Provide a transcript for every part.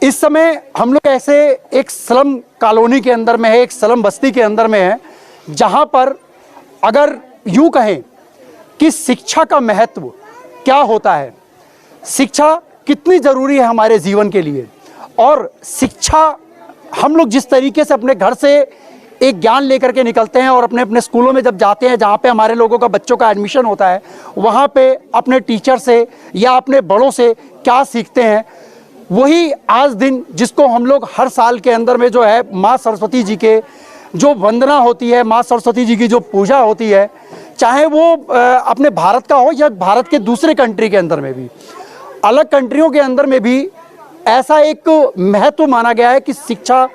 इस समय हम लोग ऐसे एक स्लम कॉलोनी के अंदर में है, एक स्लम बस्ती के अंदर में है, जहां पर अगर यूं कहें कि शिक्षा का महत्व क्या होता है, शिक्षा कितनी ज़रूरी है हमारे जीवन के लिए, और शिक्षा हम लोग जिस तरीके से अपने घर से एक ज्ञान लेकर के निकलते हैं और अपने अपने स्कूलों में जब जाते हैं, जहाँ पे हमारे लोगों का बच्चों का एडमिशन होता है, वहाँ पे अपने टीचर से या अपने बड़ों से क्या सीखते हैं, वही आज दिन जिसको हम लोग हर साल के अंदर में जो है माँ सरस्वती जी के जो वंदना होती है, माँ सरस्वती जी की जो पूजा होती है, चाहे वो अपने भारत का हो या भारत के दूसरे कंट्री के अंदर में भी, अलग कंट्रियों के अंदर में भी ऐसा एक महत्व माना गया है कि शिक्षा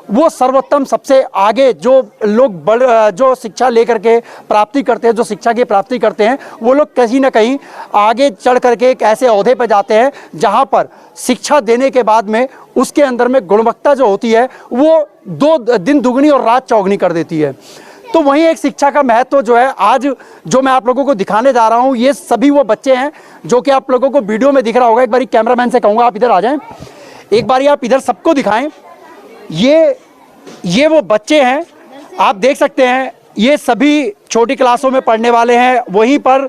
वो सर्वोत्तम सबसे आगे जो लोग जो शिक्षा लेकर के प्राप्ति करते हैं, जो शिक्षा की प्राप्ति करते हैं, वो लोग कहीं ना कहीं आगे चढ़ करके एक ऐसे ओहदे पर जाते हैं जहां पर शिक्षा देने के बाद में उसके अंदर में गुणवत्ता जो होती है वो 2 दिन दुगनी और रात चौगनी कर देती है। तो वहीं एक शिक्षा का महत्व जो है आज जो मैं आप लोगों को दिखाने जा रहा हूँ, ये सभी वो बच्चे हैं जो कि आप लोगों को वीडियो में दिख रहा होगा। एक बारी कैमरामैन से कहूँगा आप इधर आ जाएं, एक बारी आप इधर सबको दिखाएं। ये वो बच्चे हैं, आप देख सकते हैं, ये सभी छोटी क्लासों में पढ़ने वाले हैं। वहीं पर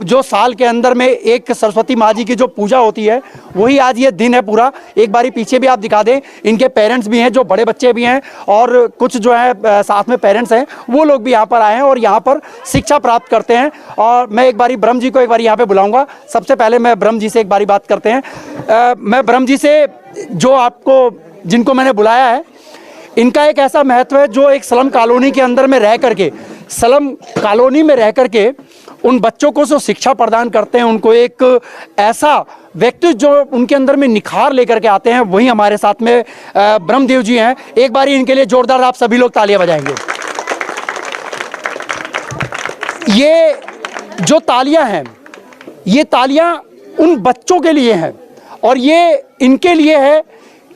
जो साल के अंदर में एक सरस्वती माँ जी की जो पूजा होती है, वही आज ये दिन है पूरा। एक बारी पीछे भी आप दिखा दें, इनके पेरेंट्स भी हैं, जो बड़े बच्चे भी हैं और कुछ जो है साथ में पेरेंट्स हैं, वो लोग भी यहाँ पर आए हैं और यहाँ पर शिक्षा प्राप्त करते हैं। और मैं एक बारी ब्रह्म जी को एक बारी यहाँ पे बुलाऊंगा। सबसे पहले मैं ब्रह्म जी से एक बारी बात करते हैं। मैं ब्रह्म जी से, जो आपको जिनको मैंने बुलाया है, इनका एक ऐसा महत्व है जो एक स्लम कॉलोनी के अंदर में रह करके, स्लम कॉलोनी में रह करके उन बच्चों को जो शिक्षा प्रदान करते हैं, उनको एक ऐसा व्यक्ति जो उनके अंदर में निखार लेकर के आते हैं, वही हमारे साथ में ब्रह्मदेव जी हैं। एक बार इनके लिए जोरदार आप सभी लोग तालियां बजाएंगे। ये जो तालियां हैं, ये तालियां उन बच्चों के लिए हैं और ये इनके लिए है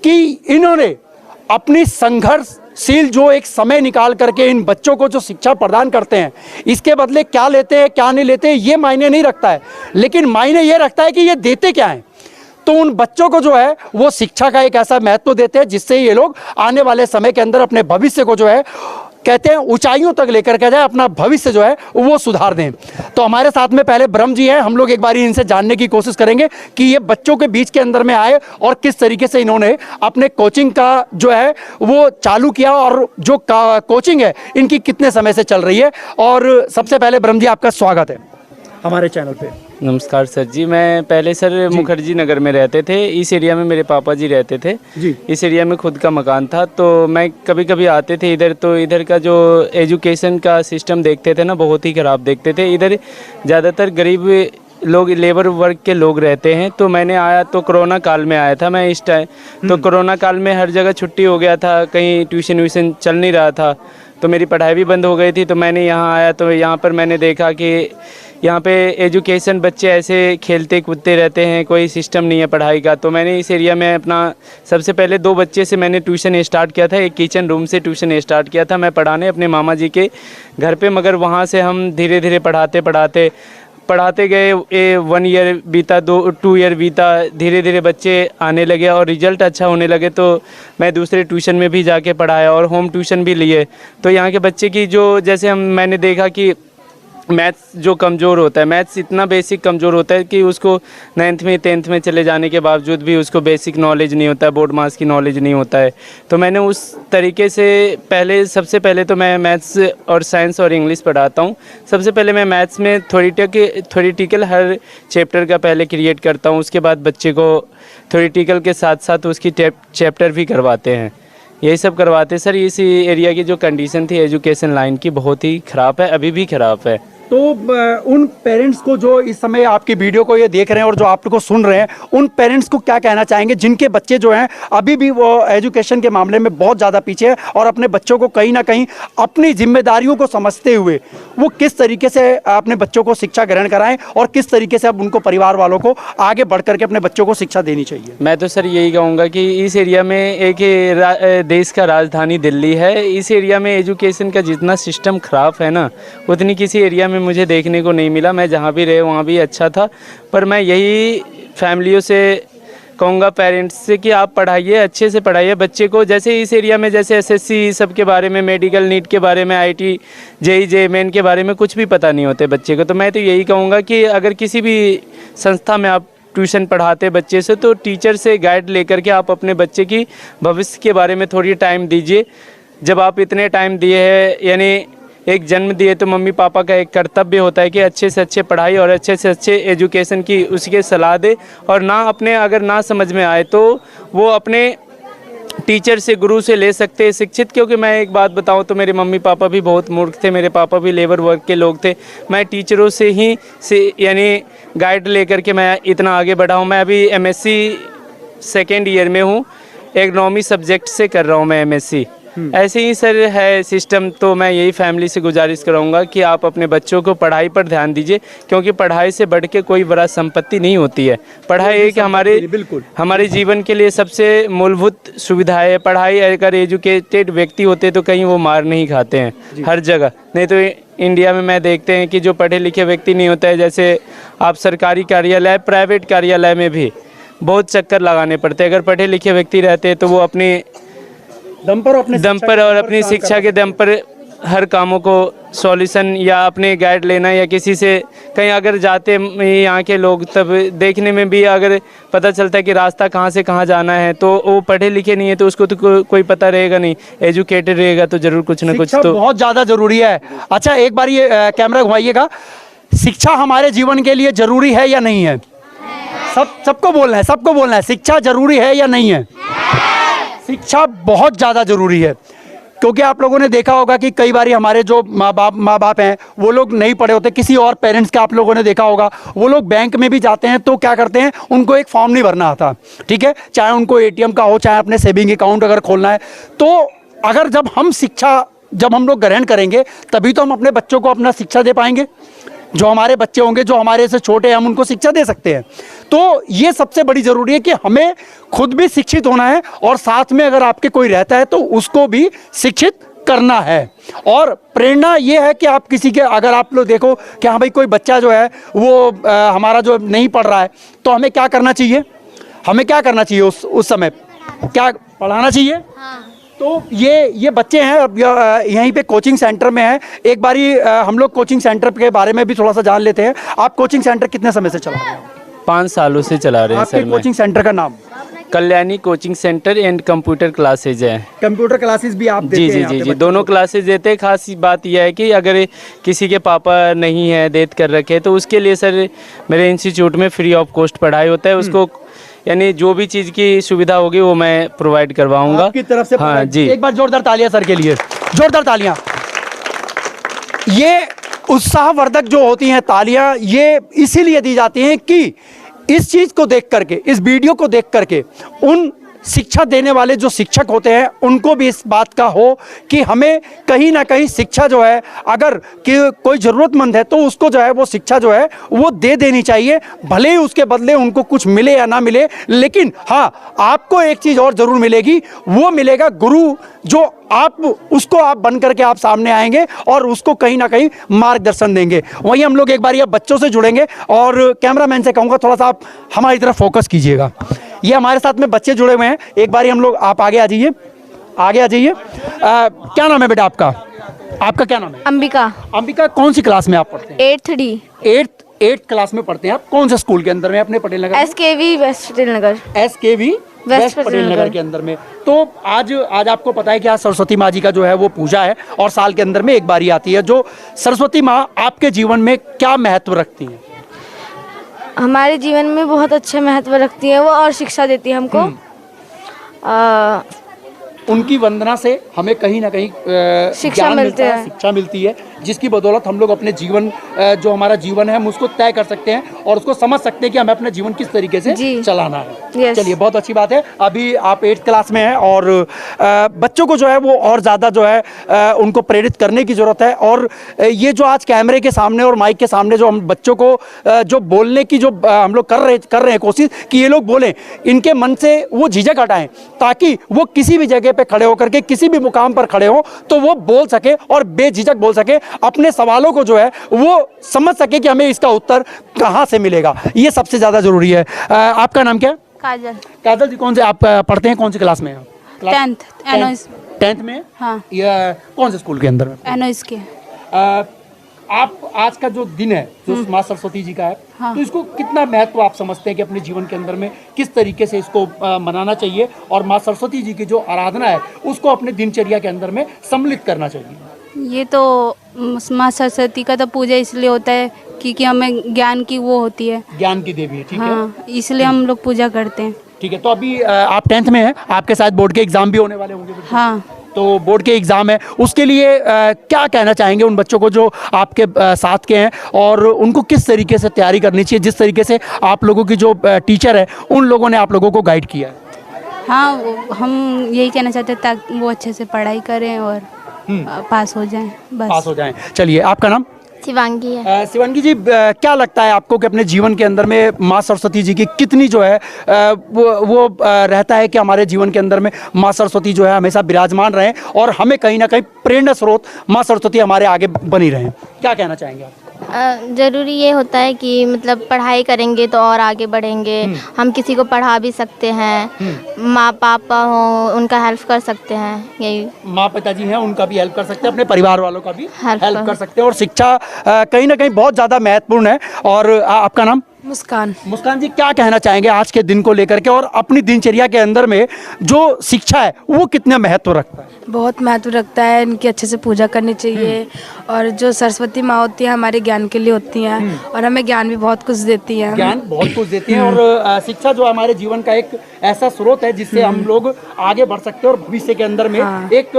कि इन्होंने अपनी संघर्षशील जो एक समय निकाल करके इन बच्चों को जो शिक्षा प्रदान करते हैं, इसके बदले क्या लेते हैं क्या नहीं लेते ये मायने नहीं रखता है, लेकिन मायने ये रखता है कि ये देते क्या हैं। तो उन बच्चों को जो है वो शिक्षा का एक ऐसा महत्व देते हैं जिससे ये लोग आने वाले समय के अंदर अपने भविष्य को जो है कहते हैं ऊंचाइयों तक लेकर के जाए, अपना भविष्य जो है वो सुधार दें। तो हमारे साथ में पहले ब्रह्म जी हैं, हम लोग एक बारी इनसे जानने की कोशिश करेंगे कि ये बच्चों के बीच के अंदर में आए और किस तरीके से इन्होंने अपने कोचिंग का जो है वो चालू किया और जो कोचिंग है इनकी कितने समय से चल रही है। और सबसे पहले ब्रह्म जी आपका स्वागत है हमारे चैनल पे। नमस्कार सर जी। मैं पहले सर मुखर्जी नगर में रहते थे, इस एरिया में मेरे पापा जी रहते थे जी। इस एरिया में खुद का मकान था, तो मैं कभी कभी आते थे इधर, तो इधर का जो एजुकेशन का सिस्टम देखते थे ना, बहुत ही ख़राब देखते थे। इधर ज़्यादातर गरीब लोग, लेबर वर्ग के लोग रहते हैं। तो मैंने आया तो कोरोना काल में आया था मैं इस टाइम। तो कोरोना काल में हर जगह छुट्टी हो गया था, कहीं ट्यूशन व्यूशन चल नहीं रहा था, तो मेरी पढ़ाई भी बंद हो गई थी। तो मैंने यहाँ आया तो यहाँ पर मैंने देखा कि यहाँ पे एजुकेशन, बच्चे ऐसे खेलते कूदते रहते हैं, कोई सिस्टम नहीं है पढ़ाई का। तो मैंने इस एरिया में अपना सबसे पहले 2 बच्चे से मैंने ट्यूशन स्टार्ट किया था। एक किचन रूम से ट्यूशन स्टार्ट किया था मैं पढ़ाने अपने मामा जी के घर पे, मगर वहाँ से हम धीरे धीरे पढ़ाते गए। 1 ईयर बीता, 2 ईयर बीता, धीरे धीरे बच्चे आने लगे और रिज़ल्ट अच्छा होने लगे। तो मैं दूसरे ट्यूशन में भी जाके पढ़ाया और होम ट्यूशन भी लिए। तो यहाँ के बच्चे की जो, जैसे मैंने देखा कि मैथ्स जो कमज़ोर होता है, मैथ्स इतना बेसिक कमज़ोर होता है कि उसको 9th में 10th में चले जाने के बावजूद भी उसको बेसिक नॉलेज नहीं होता है, बोर्ड मार्क्स की नॉलेज नहीं होता है। तो मैंने उस तरीके से सबसे पहले तो मैं मैथ्स और साइंस और इंग्लिश पढ़ाता हूँ। सबसे पहले मैं मैथ्स में थ्योरेटिकल हर चैप्टर का पहले क्रिएट करता हूँ, उसके बाद बच्चे को थ्योरेटिकल के साथ साथ उसकी चैप्टर भी करवाते हैं। यही सब करवाते सर। इस एरिया की जो कंडीशन थी एजुकेशन लाइन की, बहुत ही ख़राब है, अभी भी ख़राब है। तो उन पेरेंट्स को जो इस समय आपकी वीडियो को ये देख रहे हैं और जो आप लोग को सुन रहे हैं, उन पेरेंट्स को क्या कहना चाहेंगे जिनके बच्चे जो हैं अभी भी वो एजुकेशन के मामले में बहुत ज़्यादा पीछे है और अपने बच्चों को कहीं ना कहीं अपनी जिम्मेदारियों को समझते हुए वो किस तरीके से अपने बच्चों को शिक्षा ग्रहण कराएं और किस तरीके से अब उनको परिवार वालों को आगे बढ़ करके अपने बच्चों को शिक्षा देनी चाहिए? मैं तो सर यही कहूँगा कि इस एरिया में एक देश का राजधानी दिल्ली है, इस एरिया में एजुकेशन का जितना सिस्टम ख़राब है ना, उतनी किसी एरिया में मुझे देखने को नहीं मिला। मैं जहाँ भी रहे वहाँ भी अच्छा था, पर मैं यही फैमिलियों से कहूँगा पेरेंट्स से कि आप पढ़ाइए, अच्छे से पढ़ाइए बच्चे को। जैसे इस एरिया में जैसे एसएससी सब के बारे में, मेडिकल नीट के बारे में, आईटी जेई जे मेन के बारे में कुछ भी पता नहीं होते बच्चे को। तो मैं तो यही कहूँगा कि अगर किसी भी संस्था में आप ट्यूशन पढ़ाते बच्चे से, तो टीचर से गाइड लेकर के आप अपने बच्चे की भविष्य के बारे में थोड़ी टाइम दीजिए। जब आप इतने टाइम दिए हैं, यानी एक जन्म दिए, तो मम्मी पापा का एक कर्तव्य होता है कि अच्छे से अच्छे पढ़ाई और अच्छे से अच्छे एजुकेशन की उसके सलाह दे। और ना अपने अगर ना समझ में आए तो वो अपने टीचर से, गुरु से ले सकते हैं शिक्षित। क्योंकि मैं एक बात बताऊं तो मेरे मम्मी पापा भी बहुत मूर्ख थे, मेरे पापा भी लेबर वर्क के लोग थे। मैं टीचरों से ही यानी गाइड लेकर के मैं इतना आगे बढ़ा हूँ। मैं अभी एमएससी सेकेंड ईयर में हूँ, इकोनॉमी सब्जेक्ट से कर रहा हूँ मैं एमएससी। ऐसे ही सर है सिस्टम। तो मैं यही फैमिली से गुजारिश कराऊंगा कि आप अपने बच्चों को पढ़ाई पर ध्यान दीजिए, क्योंकि पढ़ाई से बढ़ के कोई बड़ा संपत्ति नहीं होती है। पढ़ाई एक हमारे जीवन के लिए सबसे मूलभूत सुविधा है। पढ़ाई अगर एजुकेटेड व्यक्ति होते तो कहीं वो मार नहीं खाते हैं हर जगह। नहीं तो इंडिया में मैं देखते हैं कि जो पढ़े लिखे व्यक्ति नहीं होता है, जैसे आप सरकारी कार्यालय, प्राइवेट कार्यालय में भी बहुत चक्कर लगाने पड़ते हैं। अगर पढ़े लिखे व्यक्ति रहते हैं तो वो अपने दम पर और अपनी शिक्षा के दम पर हर कामों को सॉल्यूशन या अपने गाइड लेना, या किसी से कहीं अगर जाते यहाँ के लोग, तब देखने में भी अगर पता चलता है कि रास्ता कहाँ से कहाँ जाना है, तो वो पढ़े लिखे नहीं है तो उसको तो कोई पता रहेगा नहीं। एजुकेटेड रहेगा तो जरूर कुछ ना कुछ तो बहुत ज़्यादा ज़रूरी है। अच्छा, एक बार ये कैमरा घुमाइएगा। शिक्षा हमारे जीवन के लिए ज़रूरी है या नहीं है? सबको बोलना है, सबको बोलना है। शिक्षा ज़रूरी है या नहीं है? शिक्षा बहुत ज़्यादा ज़रूरी है, क्योंकि आप लोगों ने देखा होगा कि कई बार हमारे जो माँ बाप हैं वो लोग नहीं पढ़े होते। किसी और पेरेंट्स का आप लोगों ने देखा होगा, वो लोग बैंक में भी जाते हैं तो क्या करते हैं, उनको एक फॉर्म नहीं भरना आता, ठीक है, चाहे उनको एटीएम का हो, चाहे अपने सेविंग अकाउंट अगर खोलना है। तो अगर जब हम लोग ग्रहण करेंगे तभी तो हम अपने बच्चों को अपना शिक्षा दे पाएंगे। जो हमारे बच्चे होंगे, जो हमारे से छोटे हैं, हम उनको शिक्षा दे सकते हैं। तो ये सबसे बड़ी ज़रूरी है कि हमें खुद भी शिक्षित होना है, और साथ में अगर आपके कोई रहता है तो उसको भी शिक्षित करना है। और प्रेरणा ये है कि आप किसी के, अगर आप लोग देखो कि हाँ भाई कोई बच्चा जो है वो हमारा जो नहीं पढ़ रहा है, तो हमें क्या करना चाहिए? हमें क्या करना चाहिए उस समय? क्या पढ़ाना चाहिए? हाँ। तो ये बच्चे हैं, अब यहीं पे कोचिंग सेंटर में हैं। एक बारी हम लोग कोचिंग सेंटर के बारे में भी थोड़ा सा जान लेते हैं। आप कोचिंग सेंटर कितने समय से चला रहे हैं? 5 सालों से चला रहे हैं सर। आपके कोचिंग सेंटर का नाम? Kalyani coaching centre and computer classes है। कंप्यूटर क्लासेस भी आप देते हैं? जी, दोनों क्लासेज देते हैं। खास बात यह है कि अगर किसी के पापा नहीं है, डेथ कर रखे, तो उसके लिए सर मेरे इंस्टीट्यूट में फ्री ऑफ कॉस्ट पढ़ाई होता है। उसको यानी जो भी चीज़ की सुविधा होगी वो मैं प्रोवाइड करवाऊंगा आपकी तरफ से। हाँ जी, एक बार जोरदार तालियां सर के लिए, जोरदार तालियां। ये उत्साहवर्धक जो होती हैं तालियां, ये इसीलिए दी जाती हैं कि इस चीज़ को देख करके, इस वीडियो को देख करके उन शिक्षा देने वाले जो शिक्षक होते हैं उनको भी इस बात का हो कि हमें कहीं ना कहीं शिक्षा जो है, अगर कि कोई ज़रूरतमंद है तो उसको जो है वो शिक्षा जो है वो दे देनी चाहिए। भले ही उसके बदले उनको कुछ मिले या ना मिले, लेकिन हाँ, आपको एक चीज़ और ज़रूर मिलेगी, वो मिलेगा गुरु, जो उसको आप बन करके आप सामने आएंगे और उसको कहीं ना कहीं मार्गदर्शन देंगे। वहीं हम लोग एक बार ये बच्चों से जुड़ेंगे, और कैमरामैन से कहूँगा थोड़ा सा आप हमारी तरफ फोकस कीजिएगा। ये हमारे साथ में बच्चे जुड़े हुए हैं। एक बार हम लोग, आप आगे आ जाइए, आगे आ जाइए। क्या नाम है बेटा आपका? आपका क्या नाम है? अंबिका। अंबिका, कौन सी क्लास में आप पढ़ते हैं? 8th D। 8th क्लास में पढ़ते हैं आप। कौन से स्कूल के अंदर में? अपने Patel Nagar? SKV waste Patel Nagar. SKV waste Patel Nagar के अंदर में। तो आज आपको पता है कि आज सरस्वती माँ जी का जो है वो पूजा है, और साल के अंदर में एक बारी आती है। जो सरस्वती माँ आपके जीवन में क्या महत्व रखती हैं? हमारे जीवन में बहुत अच्छा महत्व रखती है वो, और शिक्षा देती है हमको। उनकी वंदना से हमें कहीं ना कहीं शिक्षा मिलती है, शिक्षा मिलती है, जिसकी बदौलत हम लोग अपने जीवन, जो हमारा जीवन है हम उसको तय कर सकते हैं और उसको समझ सकते हैं कि हमें अपना जीवन किस तरीके से चलाना है। चलिए, बहुत अच्छी बात है। अभी आप 8th क्लास में हैं, और बच्चों को जो है वो और ज़्यादा जो है उनको प्रेरित करने की ज़रूरत है। और ये जो आज कैमरे के सामने और माइक के सामने जो हम बच्चों को जो बोलने की जो हम लोग कर रहे हैं कोशिश कि ये लोग बोलें, इनके मन से वो झिझक हटाएं, ताकि वो किसी भी जगह पे खड़े होकर के, किसी भी मुकाम पर खड़े हो तो वो बोल सके और बेझिझक बोल सके, अपने सवालों को जो है वो समझ सके कि हमें इसका उत्तर कहाँ से मिलेगा। ये सबसे ज़्यादा ज़रूरी है। आपका नाम क्या है? काजल। काजल जी, कौन से आप पढ़ते हैं, कौन सी क्लास में हैं? 10th एनोइस। 10th में? हाँ। या कौन से स्कूल के अंदर में? एनोइस के। आप आज का जो दिन है जो माँ सरस्वती जी का है, हाँ। तो इसको कितना महत्व आप समझते हैं कि अपने जीवन के अंदर में किस तरीके से इसको मनाना चाहिए और माँ सरस्वती जी की जो आराधना है उसको अपने दिनचर्या के अंदर में सम्मिलित करना चाहिए? ये तो माँ सरस्वती का तो पूजा इसलिए होता है क्योंकि हमें ज्ञान की वो होती है। ज्ञान की देवी है, ठीक है। हाँ, इसलिए हम लोग पूजा करते हैं। ठीक है, तो अभी आप 10th में हैं, आपके साथ बोर्ड के एग्जाम भी होने वाले होंगे। हाँ। तो बोर्ड के एग्जाम है, उसके लिए क्या कहना चाहेंगे उन बच्चों को जो आपके साथ के हैं, और उनको किस तरीके से तैयारी करनी चाहिए जिस तरीके से आप लोगों की जो टीचर है उन लोगों ने आप लोगों को गाइड किया है? हाँ, हम यही कहना चाहते हैं ताकि वो अच्छे से पढ़ाई करें और पास हो जाएं, बस। पास हो जाएं। चलिए, आपका नाम? शिवांगी है। शिवांगी जी, क्या लगता है आपको कि अपने जीवन के अंदर में माँ सरस्वती जी की कितनी जो है वो रहता है कि हमारे जीवन के अंदर में माँ सरस्वती जो है हमेशा विराजमान रहें और हमें कहीं ना कहीं प्रेरणा स्रोत माँ सरस्वती हमारे आगे बनी रहें? क्या कहना चाहेंगे आप? ज़रूरी ये होता है कि मतलब पढ़ाई करेंगे तो और आगे बढ़ेंगे। हम किसी को पढ़ा भी सकते हैं, माँ पापा हो उनका हेल्प कर सकते हैं। यही माँ पिताजी हैं उनका भी हेल्प कर सकते हैं, अपने परिवार वालों का भी हेल्प हेल्प कर सकते हैं। और शिक्षा कहीं ना कहीं बहुत ज़्यादा महत्वपूर्ण है। और आपका नाम? मुस्कान। मुस्कान जी, क्या कहना चाहेंगे आज के दिन को लेकर के और अपनी दिनचर्या के अंदर में जो शिक्षा है वो कितना महत्व रखता है? बहुत महत्व रखता है, इनकी अच्छे से पूजा करनी चाहिए। और जो सरस्वती माँ होती है हमारे ज्ञान के लिए होती हैं और हमें ज्ञान भी बहुत कुछ देती हैं। ज्ञान बहुत कुछ देती है और शिक्षा जो हमारे जीवन का एक ऐसा स्रोत है जिससे हम लोग आगे बढ़ सकते हैं और भविष्य के अंदर में एक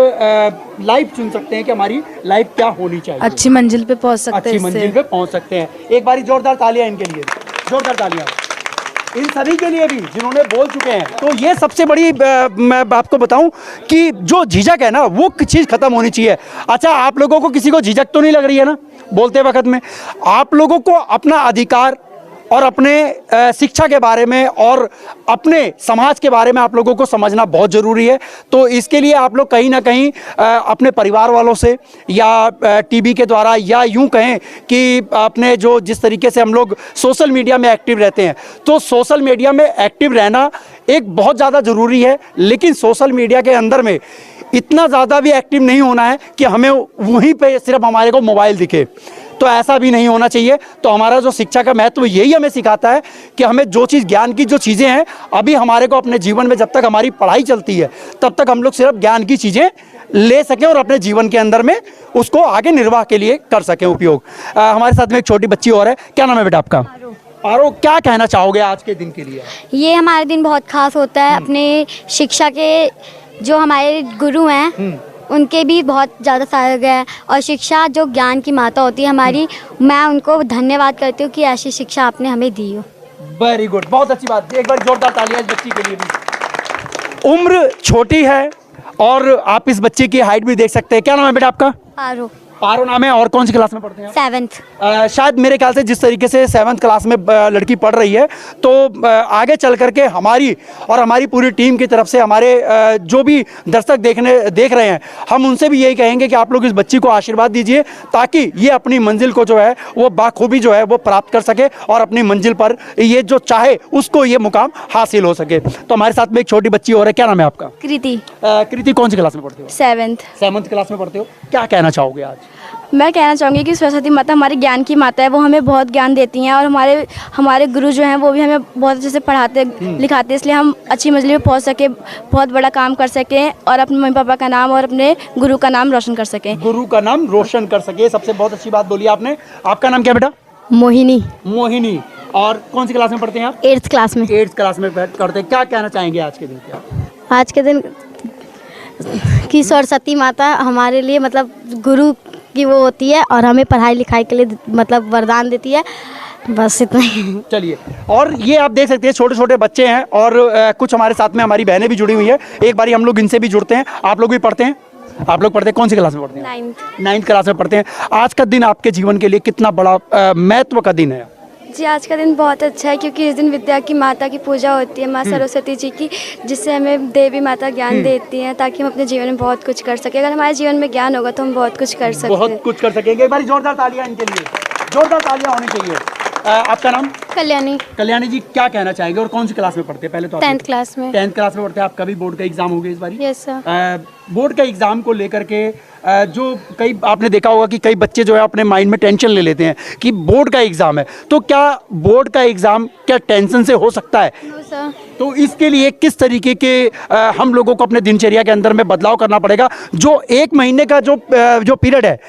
लाइफ चुन सकते हैं कि हमारी लाइफ क्या होनी चाहिए, अच्छी मंजिल पे पहुंच सकते हैं। अच्छी मंजिल पे पहुंच सकते हैं। एक बारी जोरदार तालियां इनके लिए, जोरदार तालियां इन सभी के लिए भी जिन्होंने बोल चुके हैं। तो ये सबसे बड़ी मैं आपको बताऊं कि जो झिझक है ना वो चीज़ खत्म होनी चाहिए। अच्छा, आप लोगों को किसी को झिझक तो नहीं लग रही है ना बोलते वक्त में? आप लोगों को अपना अधिकार और अपने शिक्षा के बारे में और अपने समाज के बारे में आप लोगों को समझना बहुत ज़रूरी है। तो इसके लिए आप लोग कहीं ना कहीं अपने परिवार वालों से या टीवी के द्वारा या यूं कहें कि अपने जो जिस तरीके से हम लोग सोशल मीडिया में एक्टिव रहते हैं, तो सोशल मीडिया में एक्टिव रहना एक बहुत ज़्यादा ज़रूरी है। लेकिन सोशल मीडिया के अंदर में इतना ज़्यादा भी एक्टिव नहीं होना है कि हमें वहीं पर सिर्फ हमारे को मोबाइल दिखे, तो ऐसा भी नहीं होना चाहिए। तो हमारा जो शिक्षा का महत्व यही हमें सिखाता है कि हमें जो चीज़ ज्ञान की जो चीज़ें हैं अभी हमारे को अपने जीवन में जब तक हमारी पढ़ाई चलती है तब तक हम लोग सिर्फ ज्ञान की चीज़ें ले सकें और अपने जीवन के अंदर में उसको आगे निर्वाह के लिए कर सकें उपयोग। हमारे साथ में एक छोटी बच्ची और है। क्या नाम है बेटा आपका? आरो, क्या कहना चाहोगे आज के दिन के लिए? ये हमारे दिन बहुत खास होता है। अपने शिक्षा के जो हमारे गुरु हैं उनके भी बहुत ज़्यादा सराहा गया है। और शिक्षा जो ज्ञान की माता होती है हमारी, मैं उनको धन्यवाद करती हूँ कि ऐसी शिक्षा आपने हमें दी हो। वेरी गुड, बहुत अच्छी बात। एक बार जोरदार तालियां इस बच्ची के लिए भी। उम्र छोटी है और आप इस बच्चे की हाइट भी देख सकते हैं। क्या नाम है बेटा आपका? पारो। पारो नाम है। और कौन सी क्लास में पढ़ते हैं? 7th। शायद मेरे ख्याल से जिस तरीके से 7th क्लास में लड़की पढ़ रही है, तो आगे चल करके हमारी और हमारी पूरी टीम की तरफ से हमारे जो भी दर्शक देख रहे हैं, हम उनसे भी यही कहेंगे कि आप लोग इस बच्ची को आशीर्वाद दीजिए ताकि ये अपनी मंजिल को जो है वो बाखूबी जो है वो प्राप्त कर सके और अपनी मंजिल पर ये जो चाहे उसको ये मुकाम हासिल हो सके। तो हमारे साथ में एक छोटी बच्ची और है। क्या नाम है आपका? कृति। कृति, कौन सी क्लास में पढ़ते हो? 7th क्लास में पढ़ते हो। क्या कहना चाहोगे आज? मैं कहना चाहूँगी कि सरस्वती माता हमारे ज्ञान की माता है। वो हमें बहुत ज्ञान देती हैं और हमारे गुरु जो हैं वो भी हमें बहुत अच्छे से पढ़ाते लिखाते, इसलिए हम अच्छी मंजिल पे पहुँच सके, बहुत बड़ा काम कर सकें और अपने मम्मी पापा का नाम और अपने गुरु का नाम रोशन कर सकें। गुरु का नाम रोशन कर सके, सबसे बहुत अच्छी बात बोली आपने। आपका नाम क्या बेटा? मोहिनी। मोहिनी। और कौन सी क्लास में पढ़ते हैं आप? 8th क्लास में। 8th क्लास में पढ़ते हैं। क्या कहना चाहेंगे आज के दिन क्या? आज के दिन की सरस्वती माता हमारे लिए मतलब गुरु की वो होती है और हमें पढ़ाई लिखाई के लिए मतलब वरदान देती है। बस इतना ही। चलिए, और ये आप देख सकते हैं छोटे छोटे बच्चे हैं और कुछ हमारे साथ में हमारी बहनें भी जुड़ी हुई है। एक बारी हम लोग इनसे भी जुड़ते हैं। आप लोग भी पढ़ते हैं? आप लोग पढ़ते हैं? कौन सी क्लास में पढ़ते हैं? 9th क्लास में पढ़ते हैं। आज का दिन आपके जीवन के लिए कितना बड़ा महत्व का दिन है? जी, आज का दिन बहुत अच्छा है क्योंकि इस दिन विद्या की माता की पूजा होती है, माँ सरस्वती जी की, जिससे हमें देवी माता ज्ञान देती हैं ताकि हम अपने जीवन में बहुत कुछ कर सकें। अगर हमारे जीवन में ज्ञान होगा तो हम बहुत कुछ कर सकते हैं। बहुत कुछ कर सकेंगे। एक बार जोरदार तालियां इनके लिए, जोरदार तालियां होनी चाहिए। आपका नाम? कल्याणी कल्याणी जी क्या कहना चाहेंगे और कौन सी क्लास में पढ़ते हैं? पहले तो 10th क्लास में। 10th क्लास में पढ़ते हैं। आपका भी बोर्ड का एग्जाम हो गया इस बारी? Yes sir. बोर्ड का एग्जाम को लेकर के जो कई आपने देखा होगा कि कई बच्चे जो है अपने माइंड में टेंशन ले लेते हैं कि बोर्ड का एग्जाम है, तो क्या बोर्ड का एग्जाम क्या टेंशन से हो सकता है? No sir. तो इसके लिए किस तरीके के हम लोगों को अपने दिनचर्या के अंदर में बदलाव करना पड़ेगा? जो एक महीने का जो पीरियड है,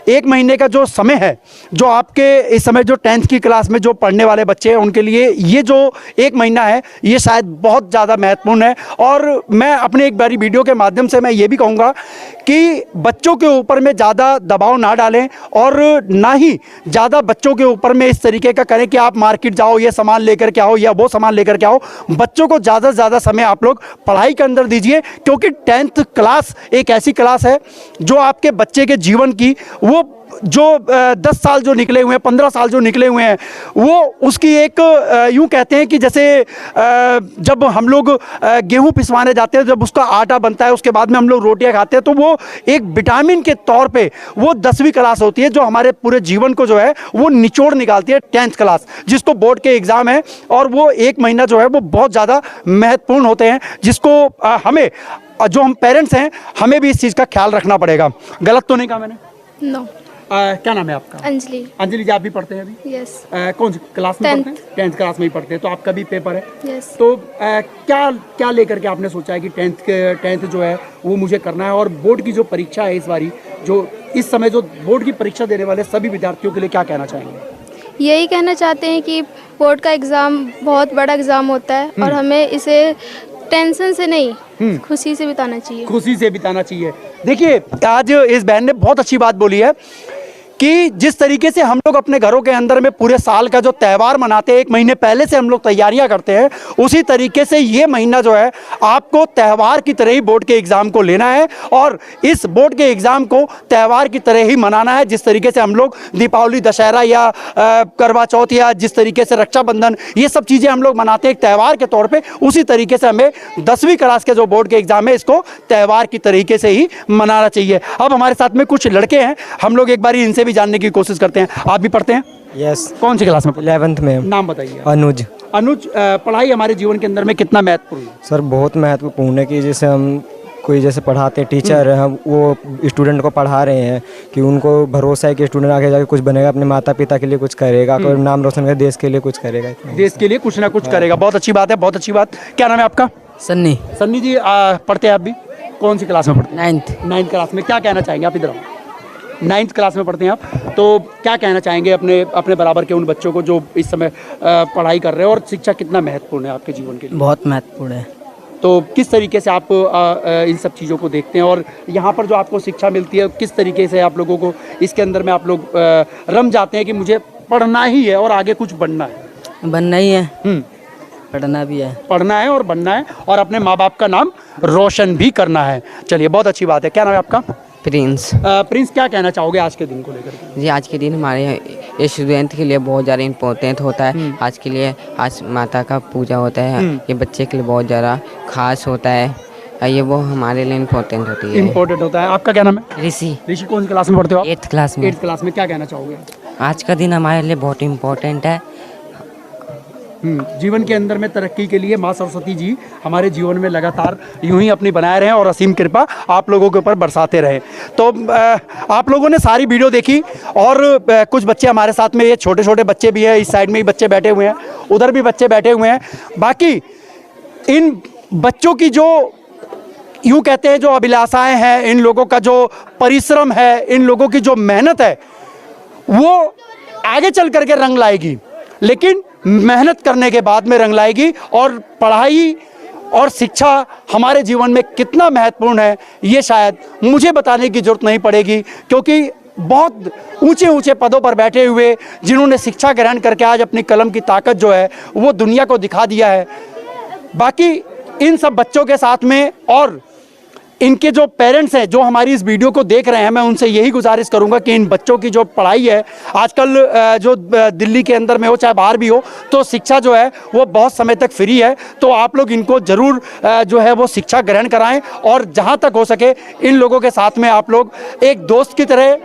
एक महीने का जो समय है, जो आपके इस समय जो 10th की क्लास में जो पढ़ने वाले बच्चे हैं उनके लिए ये जो एक महीना है ये शायद बहुत ज़्यादा महत्वपूर्ण है। और मैं अपने एक बारी वीडियो के माध्यम से मैं ये भी कहूँगा कि बच्चों के ऊपर में ज़्यादा दबाव ना डालें और ना ही ज़्यादा बच्चों के ऊपर में इस तरीके का करें कि आप मार्केट जाओ, ये सामान लेकर के आओ या वो सामान लेकर के आओ। बच्चों को ज़्यादा से ज़्यादा समय आप लोग पढ़ाई के अंदर दीजिए, क्योंकि 10th क्लास एक ऐसी क्लास है जो आपके बच्चे के जीवन की वो जो 10 साल जो निकले हुए हैं, 15 साल जो निकले हुए हैं, वो उसकी एक यूँ कहते हैं कि जैसे जब हम लोग गेहूँ पिसवाने जाते हैं, जब उसका आटा बनता है, उसके बाद में हम लोग रोटियां खाते हैं, तो वो एक विटामिन के तौर पे वो 10वीं क्लास होती है जो हमारे पूरे जीवन को जो है वो निचोड़ निकालती है। 10th क्लास जिसको बोर्ड के एग्ज़ाम है, और वो एक महीना जो है वो बहुत ज़्यादा महत्वपूर्ण होते हैं, जिसको हमें जो हम पेरेंट्स हैं हमें भी इस चीज़ का ख्याल रखना पड़ेगा। गलत तो नहीं कहा मैंने? नो। क्या नाम है आपका? अंजलि। अंजलि जी, आप भी पढ़ते हैं अभी? यस। कौन सी क्लास में 10th। पढ़ते हैं? 10th क्लास में ही पढ़ते हैं। तो आपका भी पेपर है? यस। तो क्या क्या लेकर के आपने सोचा है कि 10th जो है वो मुझे करना है, और बोर्ड की जो परीक्षा है इस बारी, जो इस समय जो बोर्ड की परीक्षा देने वाले सभी विद्यार्थियों के लिए क्या कहना चाहेंगे? यही कहना चाहते हैं कि बोर्ड का एग्ज़ाम बहुत बड़ा एग्ज़ाम होता है और हमें इसे टेंशन से नहीं खुशी से बिताना चाहिए। खुशी से बिताना चाहिए। देखिए, आज इस बहन ने बहुत अच्छी बात बोली है कि जिस तरीके से हम लोग अपने घरों के अंदर में पूरे साल का जो त्यौहार मनाते हैं, एक महीने पहले से हम लोग तैयारियां करते हैं, उसी तरीके से ये महीना जो है आपको त्यौहार की तरह ही बोर्ड के एग्ज़ाम को लेना है और इस बोर्ड के एग्ज़ाम को त्यौहार की तरह ही मनाना है। जिस तरीके से हम लोग दीपावली, दशहरा या करवा चौथ या जिस तरीके से रक्षाबंधन, ये सब चीज़ें हम लोग मनाते हैं एक त्यौहार के तौर पर, उसी तरीके से हमें 10वीं क्लास के जो बोर्ड के एग्ज़ाम है इसको त्यौहार की तरीके से ही मनाना चाहिए। अब हमारे साथ में कुछ लड़के हैं, हम लोग एक बार इनसे भी जानने की कोशिश करते हैं। आप भी पढ़ते हैं? यस। कौन सी क्लास में? 11th में। नाम बताइए। अनुज। अनुज, पढ़ाई हमारे जीवन के अंदर में कितना महत्वपूर्ण है? सर बहुत महत्वपूर्ण है कि जैसे हम कोई जैसे पढ़ाते हैं टीचर, हम वो स्टूडेंट को पढ़ा रहे हैं कि उनको भरोसा है कि स्टूडेंट आगे जाके कुछ बनेगा, अपने माता पिता के लिए कुछ करेगा, कोई नाम रोशन करेगा, देश के लिए कुछ करेगा, देश के लिए कुछ ना कुछ करेगा। बहुत अच्छी बात है, बहुत अच्छी बात। क्या नाम है आपका? सन्नी। सन्नी जी, पढ़ते हैं आप भी? कौन सी क्लास में पढ़ते हैं? 9th क्लास में। क्या कहना चाहेंगे आप? इधर आओ। 9th क्लास में पढ़ते हैं आप, तो क्या कहना चाहेंगे अपने बराबर के उन बच्चों को जो इस समय पढ़ाई कर रहे हैं, और शिक्षा कितना महत्वपूर्ण है आपके जीवन के लिए? बहुत महत्वपूर्ण है। तो किस तरीके से आप इन सब चीज़ों को देखते हैं, और यहाँ पर जो आपको शिक्षा मिलती है किस तरीके से आप लोगों को इसके अंदर में आप लोग रम जाते हैं कि मुझे पढ़ना ही है और आगे कुछ बनना है? बनना ही है, पढ़ना भी है। पढ़ना है और बनना है, और अपने माँ बाप का नाम रोशन भी करना है। चलिए, बहुत अच्छी बात है। क्या नाम है आपका? प्रिंस। प्रिंस, क्या कहना चाहोगे आज के दिन को लेकर के? जी, आज के दिन हमारे स्टूडेंट के लिए बहुत ज़्यादा इम्पोर्टेंट होता है। आज के लिए आज माता का पूजा होता है, ये बच्चे के लिए बहुत ज़्यादा खास होता है, ये वो हमारे लिए इम्पोर्टेंट होती है। इम्पोर्टेंट होता है। आपका क्या नाम है? ऋषि। ऋषि, कौन सी क्लास में पढ़ते हो आप? 8th क्लास में। 8th क्लास में। क्या कहना चाहोगे? आज का दिन हमारे लिए बहुत इम्पोर्टेंट है। जीवन के अंदर में तरक्की के लिए माँ सरस्वती जी हमारे जीवन में लगातार यूं ही अपनी बनाए रहें और असीम कृपा आप लोगों के ऊपर बरसाते रहें। तो आप लोगों ने सारी वीडियो देखी, और कुछ बच्चे हमारे साथ में, ये छोटे छोटे बच्चे भी हैं, इस साइड में भी बच्चे बैठे हुए हैं, उधर भी बच्चे बैठे हुए हैं। बाकी इन बच्चों की जो यूँ कहते हैं जो अभिलाषाएँ हैं, इन लोगों का जो परिश्रम है, इन लोगों की जो मेहनत है, वो आगे चल करके रंग लाएगी, लेकिन मेहनत करने के बाद में रंग लाएगी। और पढ़ाई और शिक्षा हमारे जीवन में कितना महत्वपूर्ण है ये शायद मुझे बताने की ज़रूरत नहीं पड़ेगी, क्योंकि बहुत ऊंचे ऊंचे पदों पर बैठे हुए जिन्होंने शिक्षा ग्रहण करके आज अपनी कलम की ताकत जो है वो दुनिया को दिखा दिया है। बाकी इन सब बच्चों के साथ में और इनके जो पेरेंट्स हैं जो हमारी इस वीडियो को देख रहे हैं, मैं उनसे यही गुजारिश करूंगा कि इन बच्चों की जो पढ़ाई है आजकल जो दिल्ली के अंदर में हो चाहे बाहर भी हो, तो शिक्षा जो है वो बहुत समय तक फ्री है। तो आप लोग इनको ज़रूर जो है वो शिक्षा ग्रहण कराएं, और जहां तक हो सके इन लोगों के साथ में आप लोग एक दोस्त की तरह,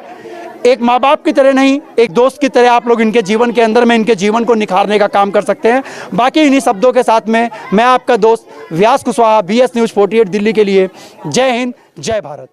एक माँ बाप की तरह नहीं, एक दोस्त की तरह आप लोग इनके जीवन के अंदर में इनके जीवन को निखारने का काम कर सकते हैं। बाकी इन्हीं शब्दों के साथ में मैं आपका दोस्त व्यास कुशवाहा, BS न्यूज़ 48 दिल्ली के लिए जय हिंद, जय भारत।